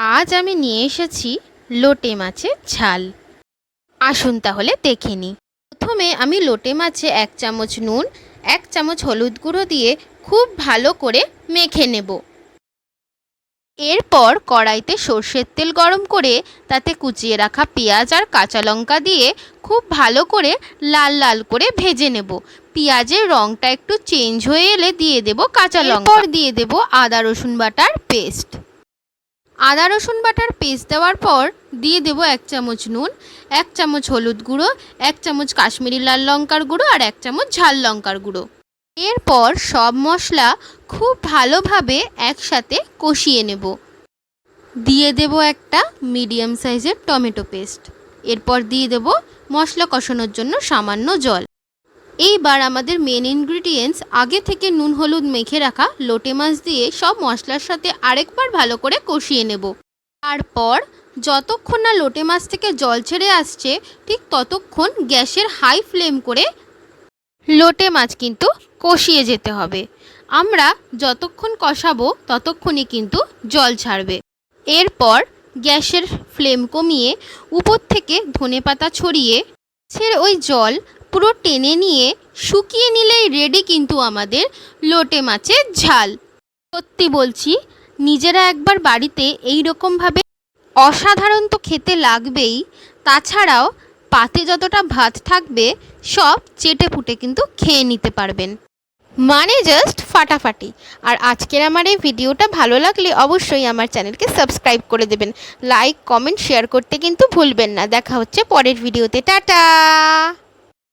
আজ আমি নিয়ে এসেছি লোটে মাছের ঝাল। আসুন তাহলে দেখে নিই। প্রথমে আমি লোটে মাছে 1 চামচ নুন, 1 চামচ হলুদ গুঁড়ো দিয়ে খুব ভালো করে মেখে নেব। এরপর কড়াইতে সর্ষের তেল গরম করে তাতে কুচিয়ে রাখা পেঁয়াজ আর কাঁচা লঙ্কা দিয়ে খুব ভালো করে লাল লাল করে ভেজে নেব। পেঁয়াজের রঙটা একটু চেঞ্জ হয়ে এলে দিয়ে দেব কাঁচা লঙ্কা, এরপর দিয়ে দেব আদা রসুন বাটার পেস্ট। আদা রসুন বাটার পেস্ট দেওয়ার পর দিয়ে দেব 1 চামচ নুন, 1 চামচ হলুদ গুঁড়ো, 1 চামচ কাশ্মীরি লাল লঙ্কার গুঁড়ো আর 1 চামচ ঝাল লঙ্কার গুঁড়ো। এরপর সব মশলা খুব ভালোভাবে একসাথে কষিয়ে নেব। দিয়ে দেব একটা মিডিয়াম সাইজের টমেটো পেস্ট। এরপর দিয়ে দেব মশলা কষানোর জন্য সামান্য জল। এইবার আমাদের মেন ইনগ্রিডিয়েন্টস আগে থেকে নুন হলুদ মেখে রাখা লোটে মাছ দিয়ে সব মশলার সাথে আরেকবার ভালো করে কষিয়ে নেব। তারপর যতক্ষণ না লোটে মাছ থেকে জল ছেড়ে আসছে ঠিক ততক্ষণ গ্যাসের হাই ফ্লেম করে লোটে মাছ কিন্তু কষিয়ে যেতে হবে। আমরা যতক্ষণ কষাবো ততক্ষণই কিন্তু জল ছাড়বে। এরপর গ্যাসের ফ্লেম কমিয়ে উপর থেকে ধনেপাতা ছড়িয়ে ওই জল পুরো টেনে নিয়ে শুকিয়ে নিলেই রেডি কিন্তু আমাদের লোটে মাছের ঝাল। সত্যি বলছি, নিজেরা একবার বাড়িতে এই রকমভাবে অসাধারণ তো খেতে লাগবেই, তাছাড়াও পাতে যতটা ভাত থাকবে সব চেটে পুটে কিন্তু খেয়ে নিতে পারবেন, মানে জাস্ট ফাটাফাটি। আর আজকের আমার এই ভিডিওটা ভালো লাগলে অবশ্যই আমার চ্যানেলকে সাবস্ক্রাইব করে দেবেন, লাইক কমেন্ট শেয়ার করতে কিন্তু ভুলবেন না। দেখা হচ্ছে পরের ভিডিওতে, টাটা।